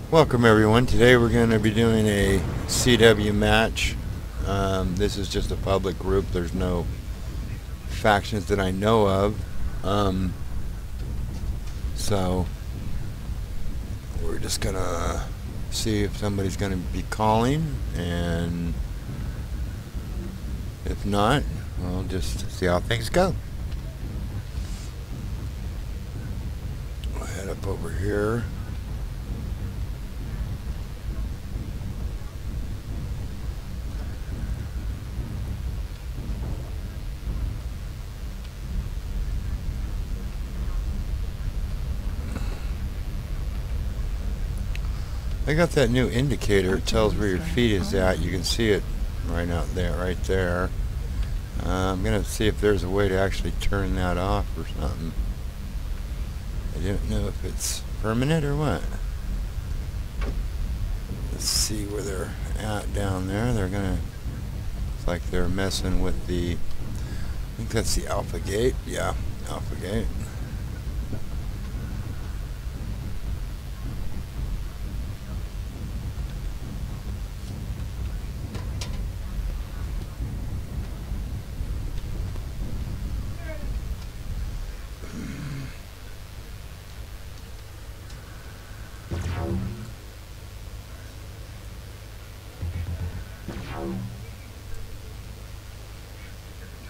Welcome everyone. Today we're going to be doing a CW match. This is just a public group. There's no factions that I know of. So we're just going to see if somebody's going to be calling, and if not, we'll just see how things go. We'll head up over here. I got that new indicator. It tells where your feet is at. You can see it right out there, right there. I'm gonna see if there's a way to actually turn that off or something. I don't know if it's permanent or what. Let's see where they're at down there. They're gonna, it's like they're messing with the, I think that's the alpha gate. Yeah, alpha gate.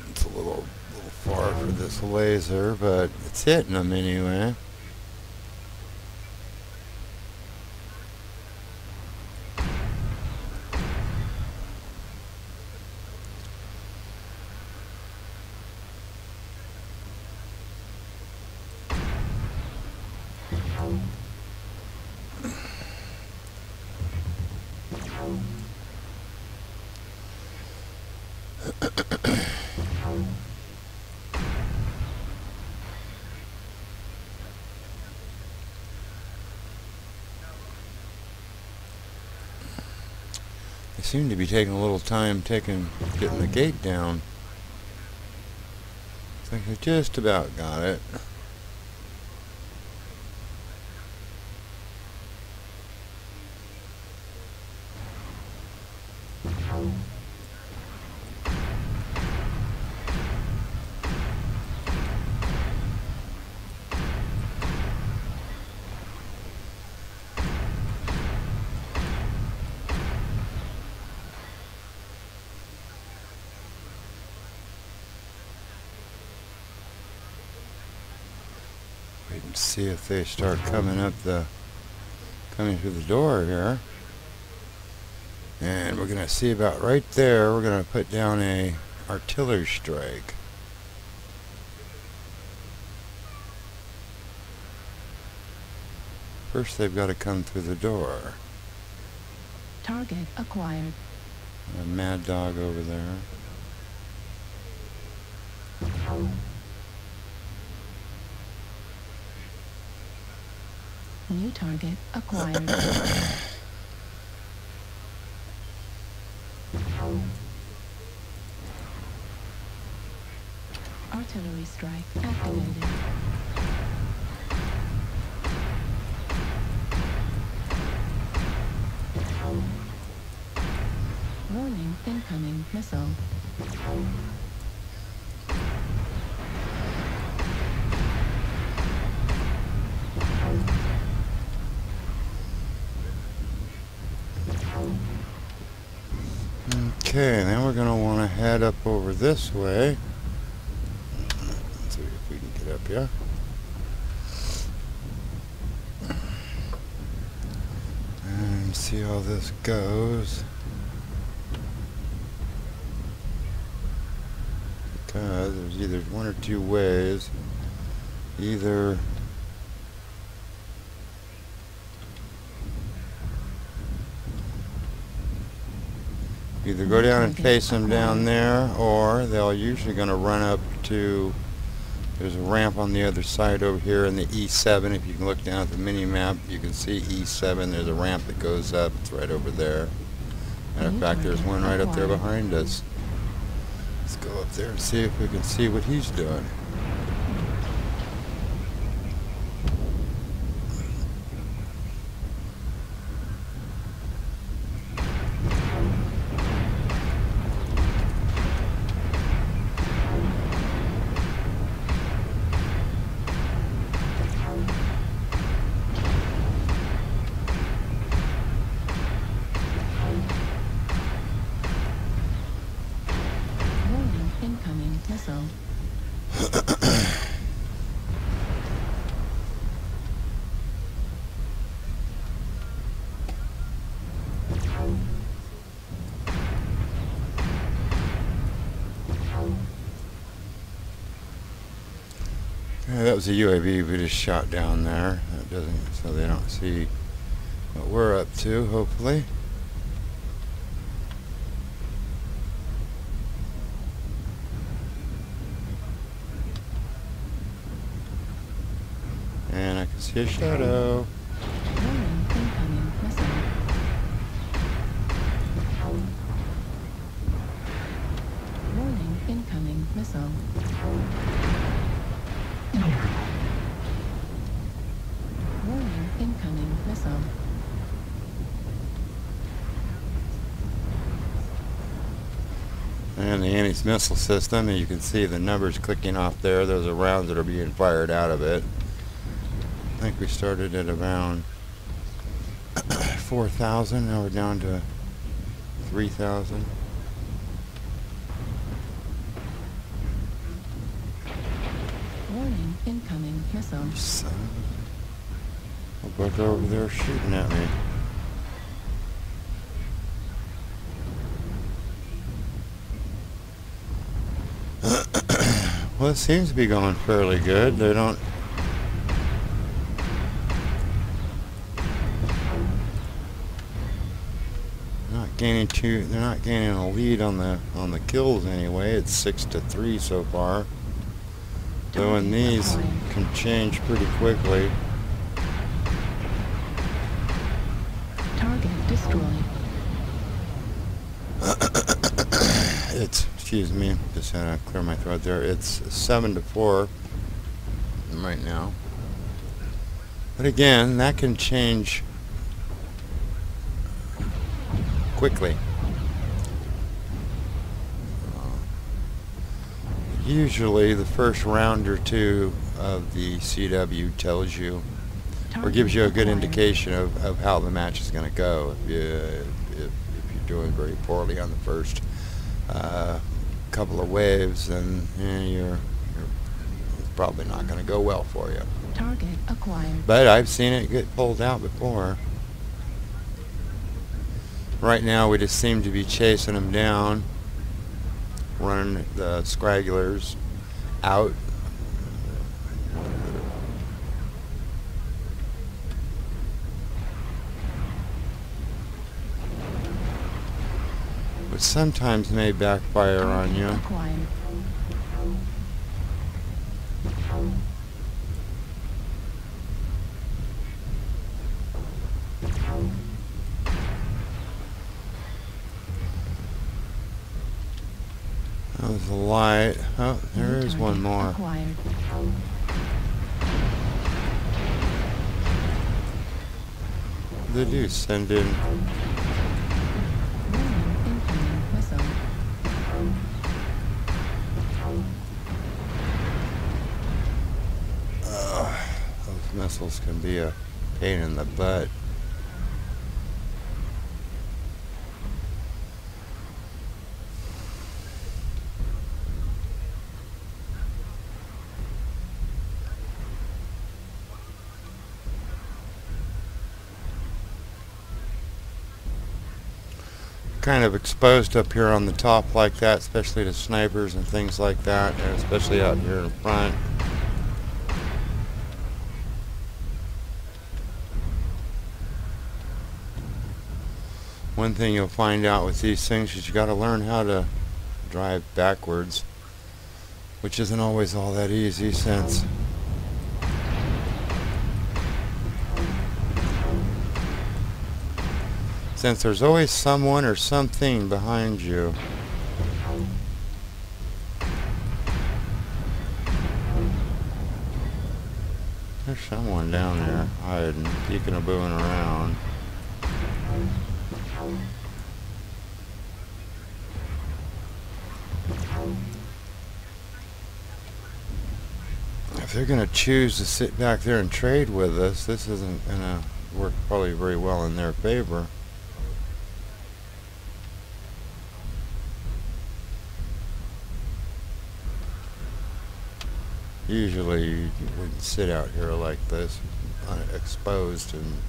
It's a little far for this laser, but it's hitting them anyway. They seem to be taking a little time getting the gate down. I think they just about got it. Wait and see if they start coming through the door here. And we're gonna see about right there, we're gonna put down a artillery strike. First they've got to come through the door. Target acquired. A mad dog over there. New target acquired. Artillery strike activated. Warning, incoming missile. Okay, then we're going to want to head up over this way. Let's see if we can get up here. And see how this goes. Because there's either one or two ways. Either go down and face them down there, or they're usually going to run up to, there's a ramp on the other side over here in the E7. If you can look down at the mini map, you can see E7. There's a ramp that goes up. It's right over there. Matter of fact, there's one right up there behind us. Let's go up there and see if we can see what he's doing. was a UAV we just shot down there. That doesn't, so they don't see what we're up to, hopefully. And I can see a shadow. Warning, incoming missile. Warning, incoming missile. Warning, incoming missile. And the anti-missile system, and you can see the numbers clicking off there. Those are rounds that are being fired out of it. I think we started at around 4,000. Now we're down to 3,000. Warning, incoming missile. Son of a buck over there shooting at me. Well, it seems to be going fairly good. They don't. They're not gaining a lead on the kills anyway. It's 6-3 so far. Though in these can change pretty quickly. Target destroyed. Excuse me, just had to clear my throat there. It's 7-4 right now. But again, that can change quickly. Usually the first round or two of the CW tells you or gives you a good indication of how the match is going to go. If you're doing very poorly on the first couple of waves, then you're probably not going to go well for you. Target acquired. But I've seen it get pulled out before. Right now we just seem to be chasing them down, running the scragglers out. Which sometimes may backfire on you. Acquired. That was a light. Oh, there is one more. Acquired. They do send in. Warning, incoming missile. Those missiles can be a pain in the butt. Kind of exposed up here on the top like that, especially to snipers and things like that, and especially out here in front. One thing you'll find out with these things is you got to learn how to drive backwards, which isn't always all that easy since there's always someone or something behind you. There's someone down there hiding, peekabooing around. If they're going to choose to sit back there and trade with us, this isn't going to work probably very well in their favor. Usually you wouldn't sit out here like this, exposed and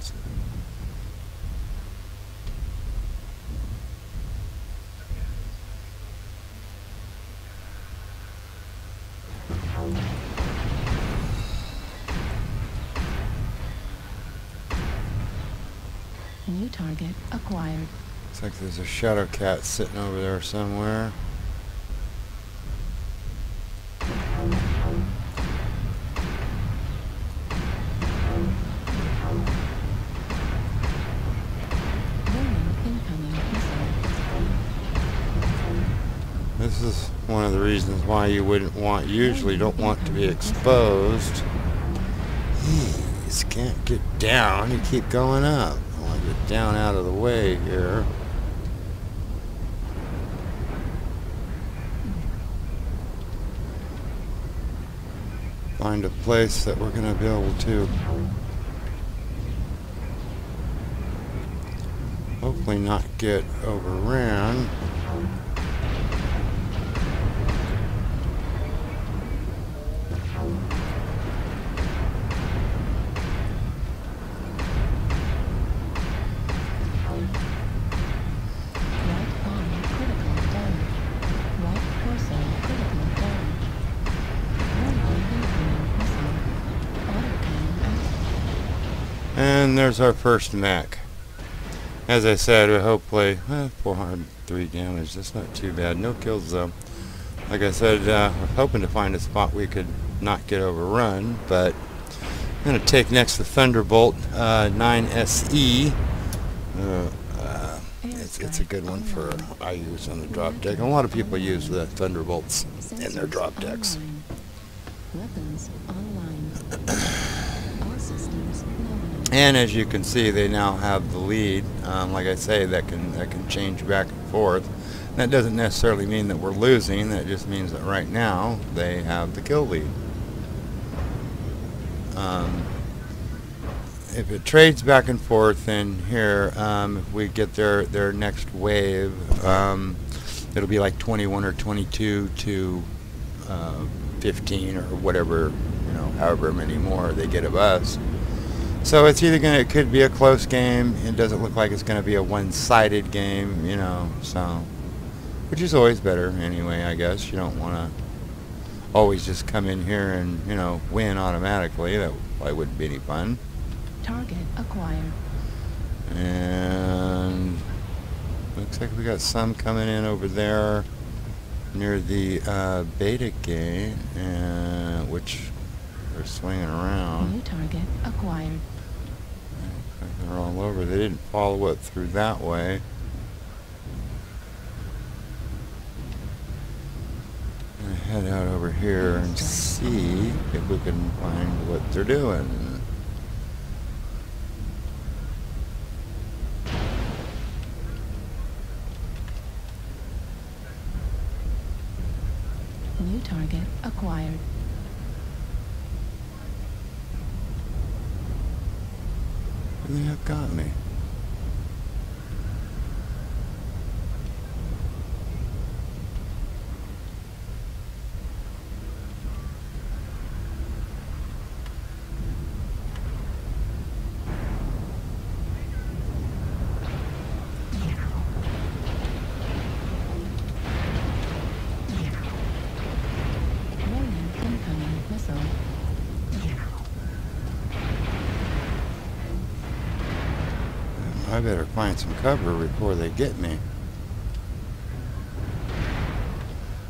New target acquired. Looks like there's a shadow cat sitting over there somewhere. Warning, incoming missile. This is one of the reasons why you usually don't want to be exposed. Jeez, can't get down, you keep going up. I want to get down out of the way here. Find a place that we're going to be able to hopefully not get overran. Right arm critical damage. Right torso critical damage. Warning, incoming missile. Autocannon active. And there's our first mech. As I said, hopefully 403 damage. That's not too bad. No kills though. Like I said, we're hoping to find a spot we could not get overrun, but I'm going to take next the Thunderbolt 9SE. It's a good one for I use on the drop deck. A lot of people use the Thunderbolts in their drop decks. Online. Weapons online. All systems nominal. And as you can see, they now have the lead. Like I say, that can change back and forth. That doesn't necessarily mean that we're losing. That just means that right now they have the kill lead. If it trades back and forth, then here, if we get their next wave, it'll be like 21 or 22 to 15 or whatever, however many more they get of us. So it's either it could be a close game. It doesn't look like it's going to be a one-sided game, so, which is always better anyway, I guess. You don't want to always just come in here and, win automatically. That probably wouldn't be any fun. Target acquired. And looks like we got some coming in over there near the beta gate, which they're swinging around. New target acquired. Looks like they're all over. They didn't follow it through that way. I'm gonna head out over here and see if we can find what they're doing. New target acquired. They have got me. Warning, incoming missile. I better find some cover before they get me.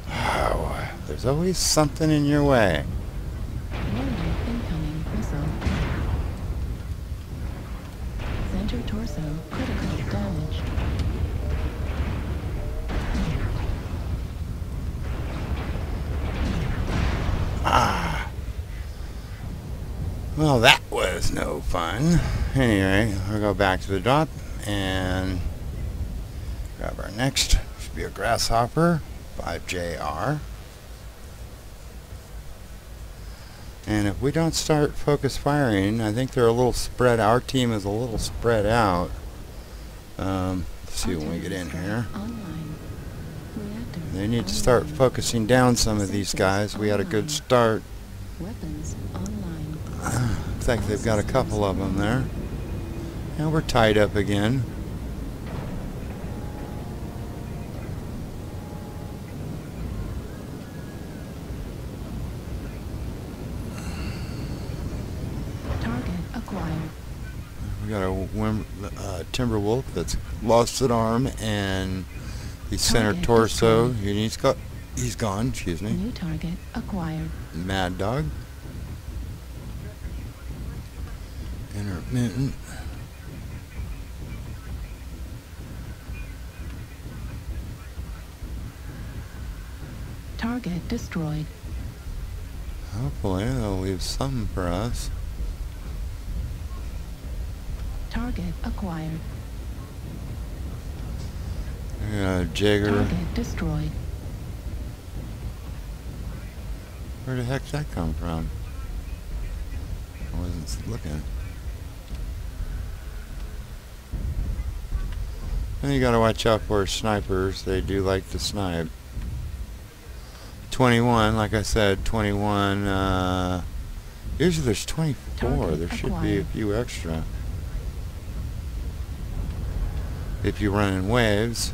Wow, there's always something in your way. Warning, incoming missile. Center torso critical damage. Well, that was no fun. Anyway, we'll go back to the drop and grab our next. Should be a Grasshopper 5JR. And if we don't start focus firing, I think they're a little spread. Our team is a little spread out. Let's see when we get in here. Online. Reactor They need to start online. focusing down some of these guys. We had a good start. Weapons online. Looks like they've got a couple of them there. And we're tied up again. Target acquired. We got a Timberwolf that's lost an arm, and the center Target torso. destroyed. He's gone. Excuse me. New target acquired. Mad Dog. Intermittent. Target destroyed. Hopefully they'll leave something for us. Target acquired. Jagger. Target destroyed. Where the heck did that come from? I wasn't looking. And you gotta watch out for snipers. They do like to snipe. 21, like I said, 21. Usually there's 24. Target There should be a acquired. few extra. If you run in waves.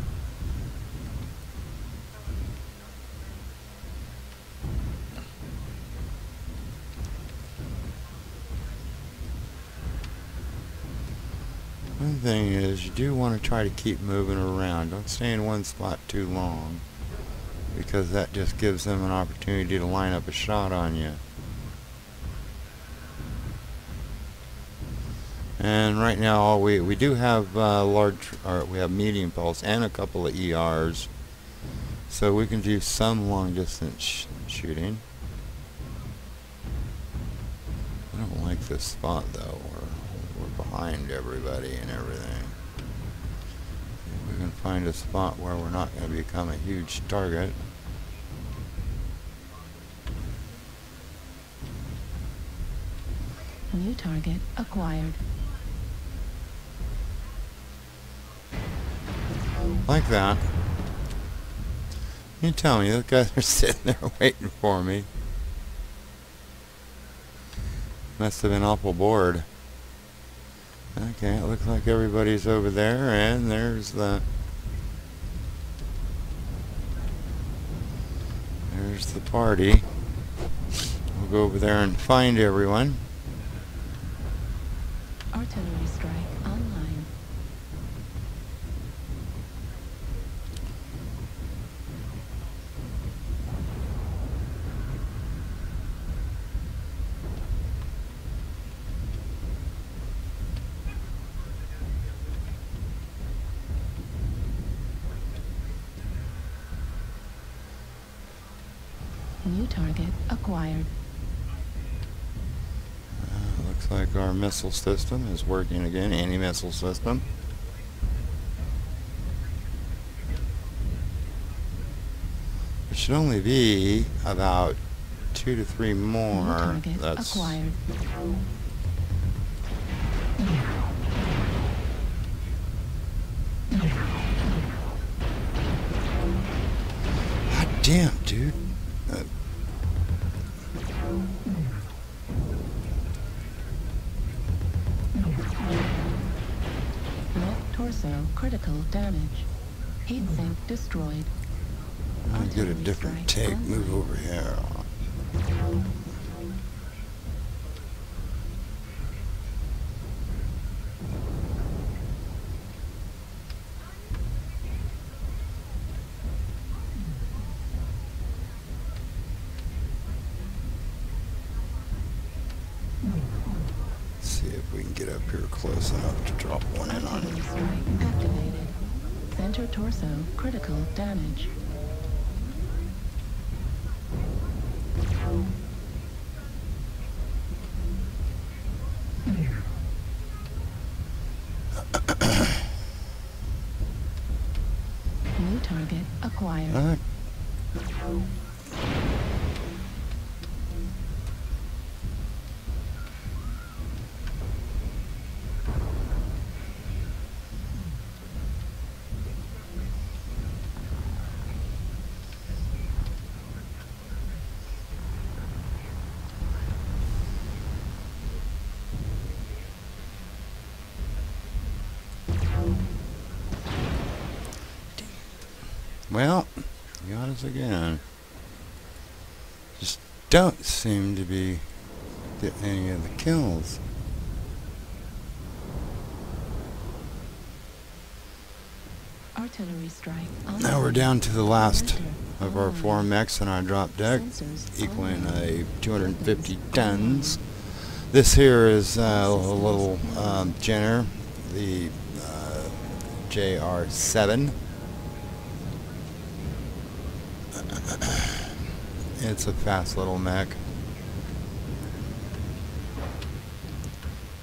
One thing is, you do want to try to keep moving around. Don't stay in one spot too long, because that just gives them an opportunity to line up a shot on you. And right now, we do have we have medium pulse and a couple of ERs, so we can do some long distance shooting. I don't like this spot though. We're behind everybody and everything. If we can find a spot where we're not going to become a huge target. New target acquired. Like that. You tell me, those guys are sitting there waiting for me. Must have been awful bored. Okay, it looks like everybody's over there, and there's the party. We'll go over there and find everyone. Artillery strike online. New target acquired. Looks like our missile system is working again, anti-missile system. There should only be about 2 to 3 New more. target That's acquired. God damn, dude. Left torso critical damage. Heat sink destroyed. I'll get a Artillery different strike take. Move online. over here. See if we can get up here close enough to drop one in on Artillery it. strike activated. Center torso critical damage. New target acquired. Well, you got us again. Just don't seem to be getting any of the kills. Artillery strike. Now we're down to the last Center. of our 4 mechs on our drop deck, Sensors equaling online. 250 tons. This here is a little Jenner, the JR7. It's a fast little mech,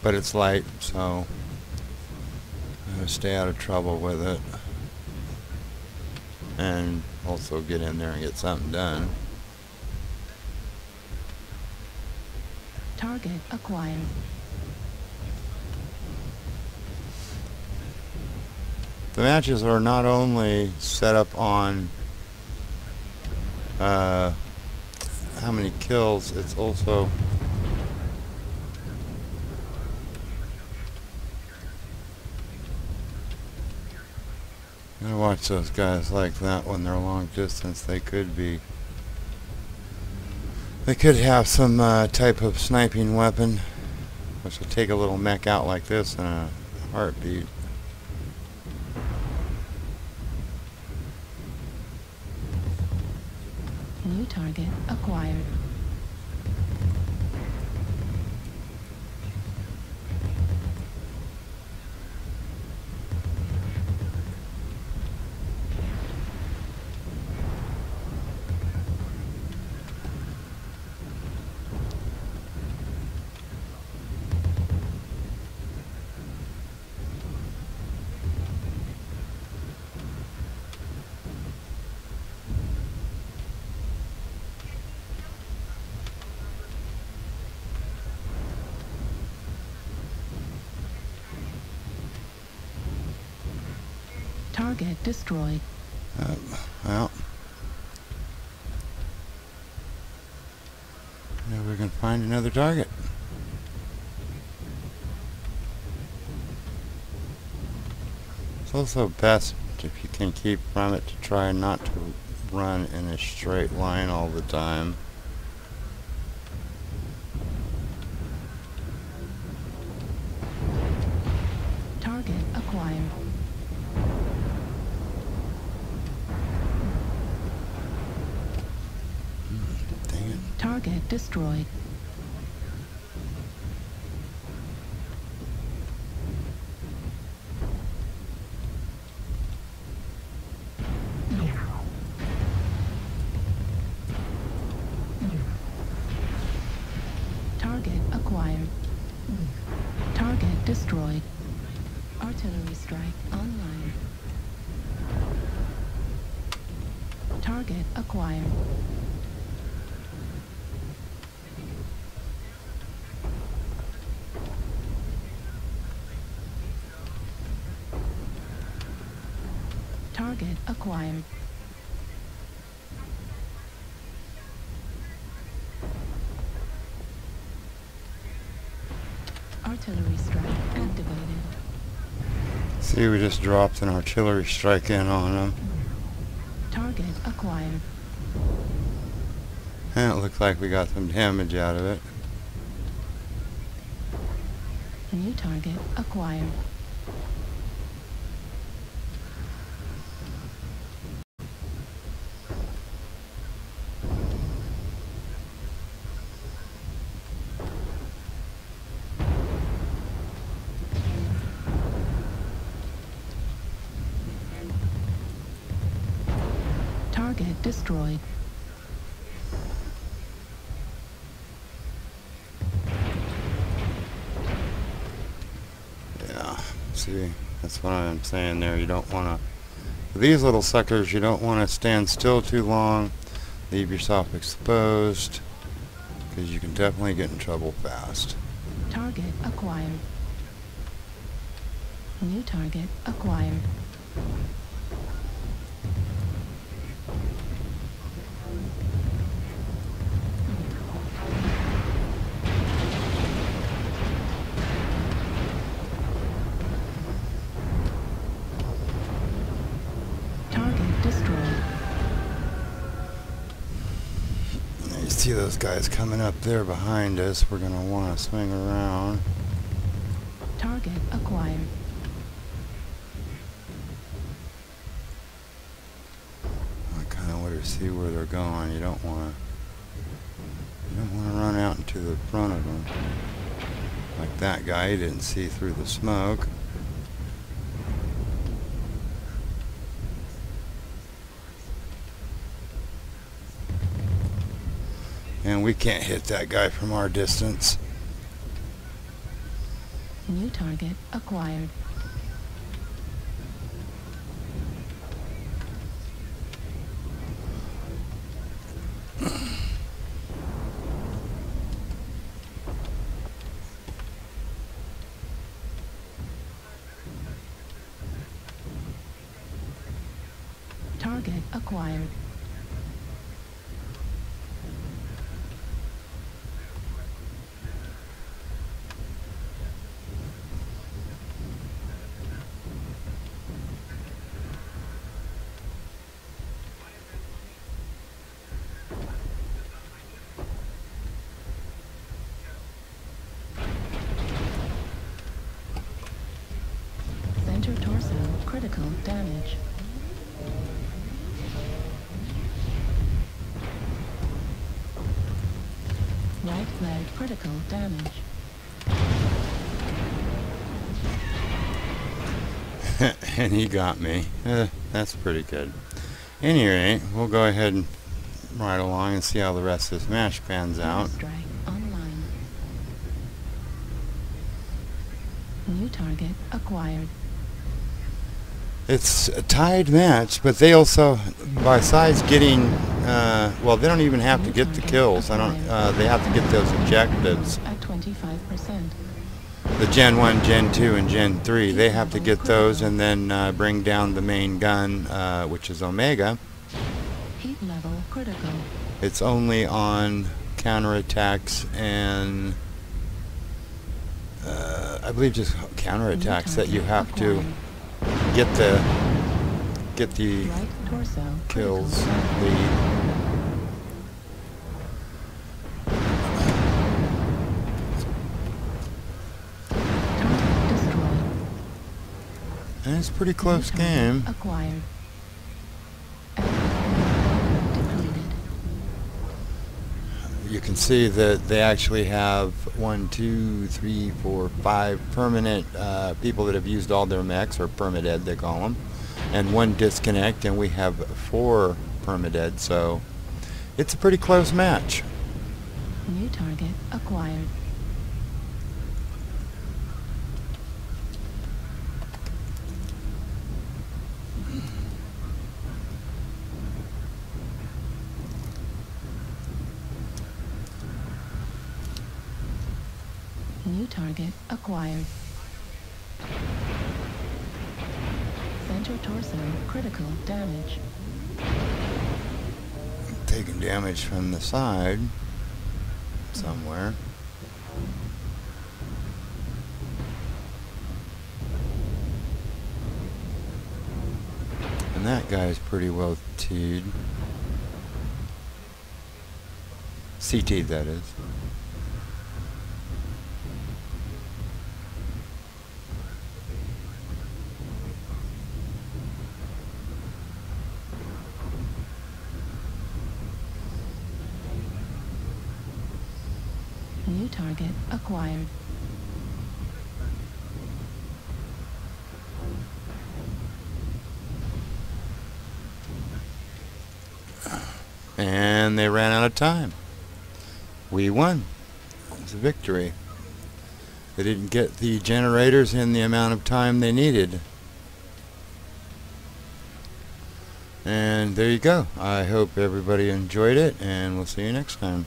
but it's light, so I'm gonna stay out of trouble with it, and also get in there and get something done. Target acquired. The matches are not only set up on how many kills, it's also gotta watch those guys like that when they're long distance. They could have some type of sniping weapon, which will take a little mech out like this in a heartbeat. New target acquired. Target destroyed. Well, now we can find another target. It's also best, if you can keep from it, to try not to run in a straight line all the time. Target acquired. Dang it. Target destroyed. Target acquired. Target destroyed. Artillery strike online. Target acquired. Target acquired. Artillery strike activated. See, we just dropped an artillery strike in on them. Target acquired. And it looks like we got some damage out of it. New target acquired. Target destroyed. Yeah, see, that's what I'm saying there. You don't want to, these little suckers, you don't want to stand still too long, leave yourself exposed, because you can definitely get in trouble fast. Target acquired. New target acquired. Target destroyed. You see those guys coming up there behind us. We're going to want to swing around. Target acquired. see where they're going. You don't want to run out into the front of them. Like that guy, he didn't see through the smoke. And we can't hit that guy from our distance. New target acquired. Target acquired. Center torso critical damage. Right leg critical damage. And he got me. That's pretty good. Anyway, we'll go ahead and ride along and see how the rest of this match pans out. Strike online. New target acquired. It's a tied match, but they also, besides getting, well, they don't even have to get the kills. They have to get those objectives. At 25%. The Gen 1, Gen 2, and Gen 3, they have to get those and then bring down the main gun, which is Omega. Heat level critical. It's only on counterattacks and I believe just counterattacks that you have to get the Right torso kills critical. lead. Target destroyed. And it's a pretty close New target game. Acquired. Depleted. You can see that they actually have 1, 2, 3, 4, 5 permanent people that have used all their mechs, or permadead they call them, and 1 disconnect, and we have 4 permadead, so it's a pretty close match. New target acquired. New target acquired. Center torso critical damage. Taking damage from the side somewhere. And that guy's pretty well T'd. CT'd, that is. New target acquired. And they ran out of time. We won. It's a victory. They didn't get the generators in the amount of time they needed. And there you go. I hope everybody enjoyed it, and we'll see you next time.